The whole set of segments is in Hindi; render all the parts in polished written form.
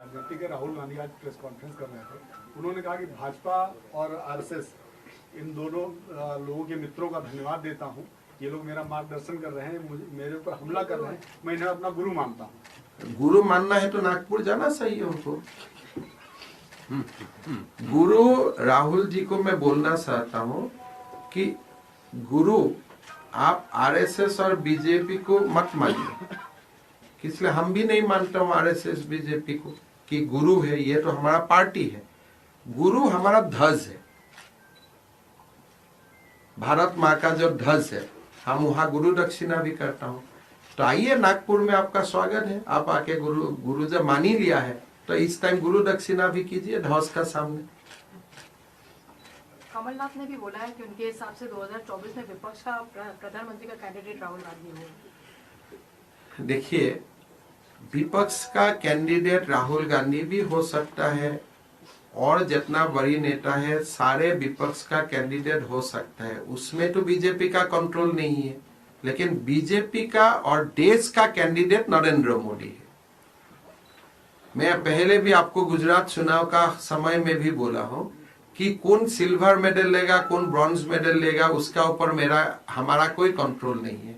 गलती के राहुल गांधी आज प्रेस कॉन्फ्रेंस कर रहे थे, उन्होंने कहा कि भाजपा और आरएसएस इन दोनों लोगों के मित्रों का धन्यवाद देता हूं, ये लोग मेरा मार्गदर्शन कर रहे हैं, मेरे ऊपर हमला कर रहे हैं, मैं इन्हें अपना गुरु मानता हूं। गुरु मानना है तो नागपुर जाना सही है उनको। गुरु राहुल जी को मैं बोलना चाहता हूं कि गुरु आप आरएसएस और बीजेपी को मत मानिए, इसलिए हम भी नहीं मानता हूं आरएसएस बीजेपी को कि गुरु है, ये तो हमारा पार्टी है। गुरु हमारा ध्वज है, भारत माँ का जो ध्वज है, हम वहां गुरु दक्षिणा भी करता हूं। तो आइए, नागपुर में आपका स्वागत है, आप आके गुरु जब मान ही लिया है तो इस टाइम गुरु दक्षिणा भी कीजिए ध्वज का सामने। कमलनाथ ने भी बोला है कि उनके हिसाब से 2024 में विपक्ष का प्रधानमंत्री का कैंडिडेट राहुल गांधी होगा। देखिए, विपक्ष का कैंडिडेट राहुल गांधी भी हो सकता है और जितना बड़ी नेता है सारे विपक्ष का कैंडिडेट हो सकता है, उसमें तो बीजेपी का कंट्रोल नहीं है। लेकिन बीजेपी का और देश का कैंडिडेट नरेंद्र मोदी है। मैं पहले भी आपको गुजरात चुनाव का समय में भी बोला हूं कि कौन सिल्वर मेडल लेगा, कौन ब्रॉन्ज मेडल लेगा, उसका ऊपर हमारा कोई कंट्रोल नहीं है।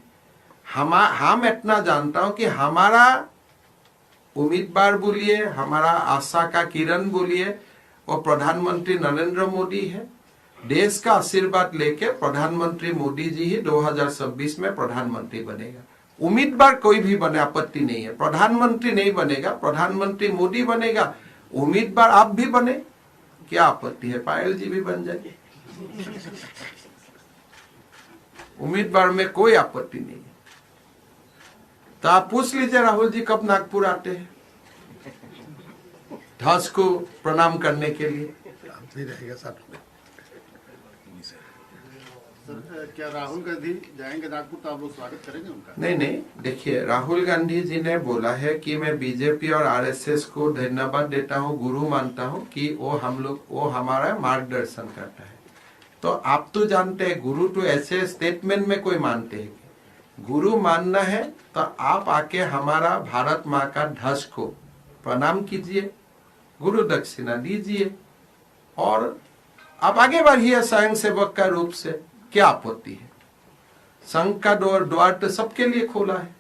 हम इतना जानता हूं कि हमारा उम्मीदवार बोलिए, हमारा आशा का किरण बोलिए, वो प्रधानमंत्री नरेंद्र मोदी है। देश का आशीर्वाद लेके प्रधानमंत्री मोदी जी ही 2026 में प्रधानमंत्री बनेगा। उम्मीदवार कोई भी बने, आपत्ति नहीं है। प्रधानमंत्री नहीं बनेगा, प्रधानमंत्री मोदी बनेगा। उम्मीदवार आप भी बने, क्या आपत्ति है? पायल जी भी बन जाए, उम्मीदवार में कोई आपत्ति नहीं है। तो आप पूछ लीजिए राहुल जी कब नागपुर आते हैं ध्वज को प्रणाम करने के लिए। रहेगा साथ में। क्या राहुल गांधी जाएंगे नागपुर तो आप लोग स्वागत करेंगे उनका? नहीं, देखिए, राहुल गांधी जी ने बोला है कि मैं बीजेपी और आरएसएस को धन्यवाद देता हूं, गुरु मानता हूं कि वो हमारा मार्गदर्शन करता है। तो आप तो जानते हैं, गुरु तो ऐसे स्टेटमेंट में कोई मानते हैं। गुरु मानना है तो आप आके हमारा भारत माँ का ध्वज को प्रणाम कीजिए, गुरु दक्षिणा दीजिए और आप आगे बढ़िए स्वयं सेवक का रूप से। क्या आपत्ति है? संघ का द्वार तो सबके लिए खोला है।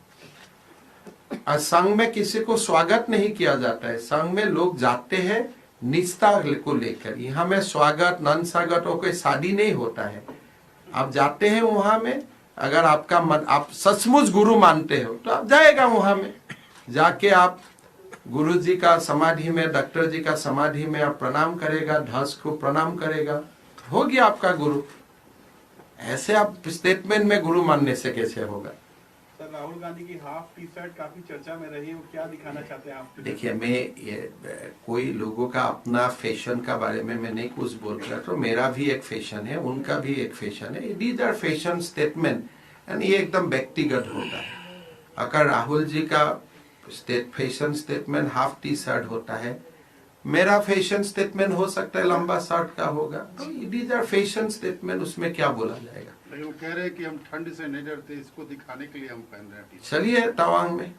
और संघ में किसी को स्वागत नहीं किया जाता है, संघ में लोग जाते हैं निष्ठा को लेकर। यहाँ में स्वागत नन स्वागत और कोई शादी नहीं होता है। आप जाते हैं वहां में, अगर आपका मन, आप सचमुच गुरु मानते हो तो आप जाएगा वहां में, जाके आप गुरु जी का समाधि में, डॉक्टर जी का समाधि में आप प्रणाम करेगा, ध्वज को प्रणाम करेगा, हो गया आपका गुरु। ऐसे आप स्टेटमेंट में गुरु मानने से कैसे होगा? सर, राहुल गांधी की हाफ टी शर्ट काफी चर्चा में रही है, वो क्या दिखाना चाहते हैं आप? देखिए, कोई लोगों का अपना फैशन का बारे में मैं नहीं कुछ बोल रहा, तो मेरा भी एक फैशन है, उनका भी एक फैशन है। These are fashion statement and ये एकदम व्यक्तिगत होता है। अगर राहुल जी का fashion statement half T shirt होता है, मेरा फैशन स्टेटमेंट हो सकता है लंबा शर्ट का होगा। तो दीज आर फैशन स्टेटमेंट, उसमें क्या बोला जाएगा? लेकिन वो कह रहे हैं कि हम ठंड से नहीं डरते, इसको दिखाने के लिए हम पहन रहे हैं। चलिए तवांग में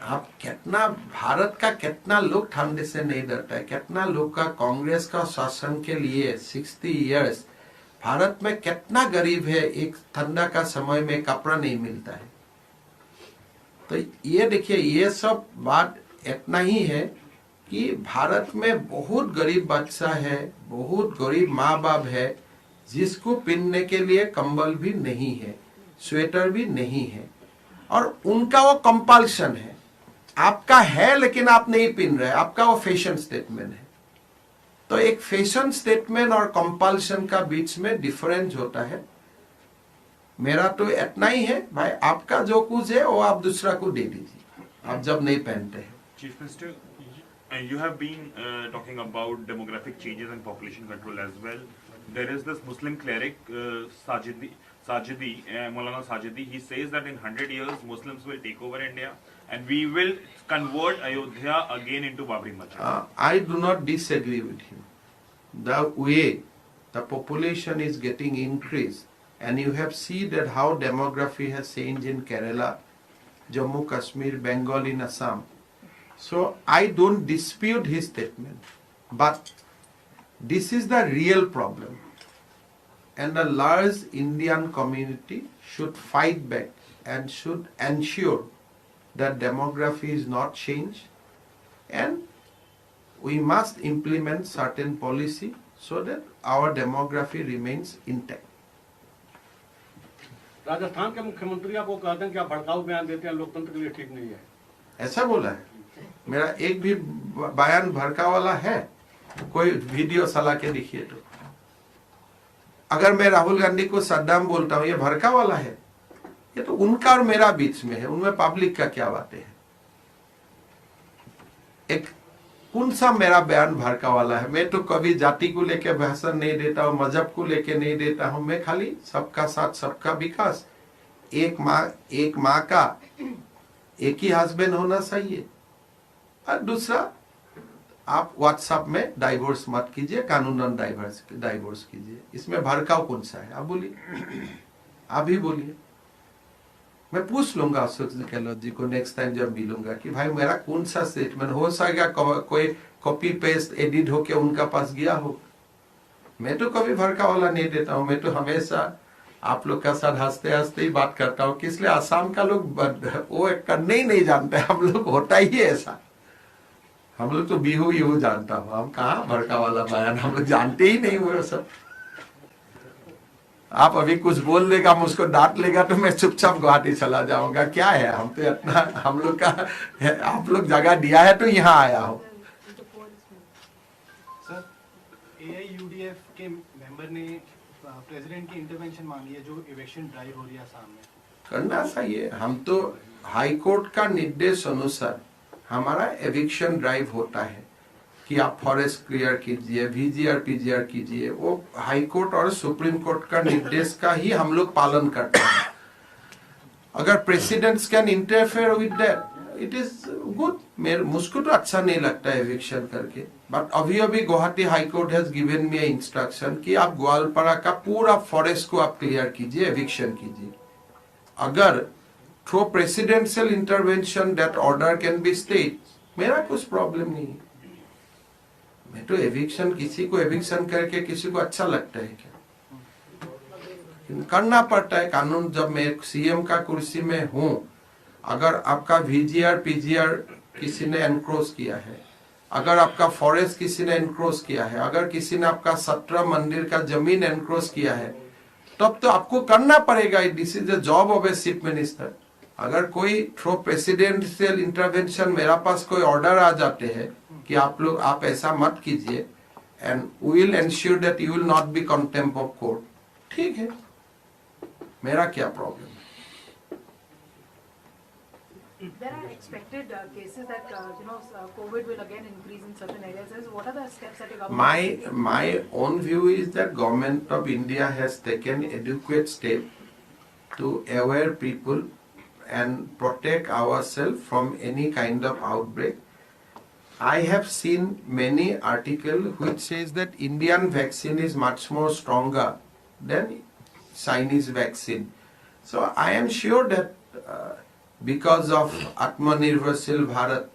आप कितना, भारत का कितना लोग ठंड से नहीं डरता है, कितना लोग का कांग्रेस का शासन के लिए 60 इयर्स भारत में कितना गरीब है, एक ठंडा का समय में कपड़ा नहीं मिलता है। तो ये देखिए, ये सब बात इतना ही है कि भारत में बहुत गरीब बच्चा है, बहुत गरीब माँ बाप है, जिसको पहनने के लिए कंबल भी नहीं है, स्वेटर भी नहीं है, और उनका वो कंपल्शन है। आपका है लेकिन आप नहीं पहन रहे, आपका वो फैशन स्टेटमेंट है। तो एक फैशन स्टेटमेंट और कंपल्शन का बीच में डिफरेंस होता है। मेरा तो इतना ही है भाई, आपका जो कुछ है वो आप दूसरा को दे दीजिए, आप जब नहीं पहनते हैं। Chief Minister, you have been talking about demographic changes and population control as well. There is this Muslim cleric Sajidi, Maulana Sajidi. He says that in 100 years Muslims will take over India and we will convert Ayodhya again into Babri Masjid. I do not disagree with him. The way the population is getting increased, and you have seen that how demography has changed in Kerala, Jammu, Kashmir, Bengal, in Assam. So I don't dispute his statement, but this is the real problem. And the large Indian community should fight back and should ensure that demography is not changed, and we must implement certain policy so that our demography remains intact. Rajasthan के मुख्यमंत्री आपको कहते हैं कि आप भड़काऊ बयान देते हैं, लोकतंत्र के लिए ठीक नहीं है। ऐसा बोला है? मेरा एक भी बयान भड़का वाला है? कोई वीडियो चला के दिखिए तो। अगर मैं राहुल गांधी को सद्दाम बोलता हूं, ये भड़का वाला है? ये तो उनका और मेरा बीच में है, उनमें पब्लिक का क्या बातें है? एक कौन सा मेरा बयान भड़का वाला है? मैं तो कभी जाति को लेके भाषण नहीं देता हूं, मजहब को लेके नहीं देता हूं। मैं खाली सबका साथ सबका विकास, एक माँ का एक ही हस्बैंड होना चाहिए, और दूसरा आप व्हाट्सएप में डाइवोर्स मत कीजिए, कानूनन डाइवोर्स कीजिए। इसमें भड़काव कौन सा है? आप बोलिए, आप ही बोलिए। मैं पूछ लूंगा अशोक गहलोत जी को नेक्स्ट टाइम जब मिलूंगा कि भाई मेरा कौन सा स्टेटमेंट हो सकेगा कोई कॉपी पेस्ट एडिट होके उनका पास गया हो। मैं तो कभी भड़का वाला नहीं देता हूं। मैं तो हमेशा आप लोग का साथ हंसते हंसते ही बात करता हूं कि इसलिए आसाम का लोग वो करने ही नहीं जानते। हम लोग होता ही है ऐसा। हम लोग तो बिहू जानता हूं, हम कहाँ भड़का वाला बयान, हम लोग जानते ही नहीं हुए सब। आप अभी कुछ बोल देगा, मुझको डांट लेगा तो मैं चुपचाप गुवाहाटी चला जाऊंगा। क्या है, हम तो इतना हम लोग का आप लोग जगह दिया है तो यहाँ आया हूँ। सर, AIUDF के मेंबर ने प्रेसिडेंट की इंटरवेंशन मांगी है जो इवेक्शन ड्राइव हो रही है आसाम में। करना चाहिए। हम तो हाई कोर्ट का निर्देश अनुसार हमारा एविक्शन ड्राइव होता है कि आप फॉरेस्ट क्लियर कीजिए, VGR PGR कीजिए। वो हाई कोर्ट और सुप्रीम कोर्ट का निर्देश का ही हम लोग पालन करते हैं। अगर presidents can interfere with that, it is good. मुझको तो अच्छा नहीं लगता है एविक्शन करके, बट अभी Guwahati high court has given me instruction कि आप ग्वालपाड़ा का पूरा फॉरेस्ट को आप क्लियर कीजिए, एविक्शन कीजिए। अगर through presidential intervention that order can be stayed, मेरा कुछ प्रॉब्लम नहीं है। मैं तो एविक्शन, किसी को एविक्शन करके किसी को अच्छा लगता है क्या? करना पड़ता है कानून। जब मैं CM का कुर्सी में हूं, अगर आपका VGR PGR किसी ने एनक्रोच किया है, अगर आपका फॉरेस्ट किसी ने एनक्रोच किया है, अगर किसी ने आपका 17 मंदिर का जमीन एनक्रोच किया है, तब तो आपको करना पड़ेगा। This is the job of a chief minister. अगर कोई थ्रू प्रेसिडेंशियल इंटरवेंशन मेरा पास कोई ऑर्डर आ जाते हैं कि आप ऐसा मत कीजिए, and we will ensure that you will not be contempt of court, ठीक है, मेरा क्या प्रॉब्लम है? There are expected cases that COVID will again increase in certain areas. What are the steps that the government? My own view is that government of India has taken adequate step to aware people and protect ourselves from any kind of outbreak. I have seen many articles which says that Indian vaccine is much more stronger than Chinese vaccine. So I am sure that because of Atmanirbharshil Bharat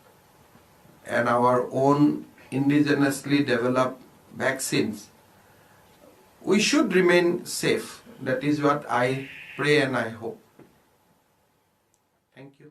and our own indigenously developed vaccines, we should remain safe. That is what I pray and I hope. Thank you.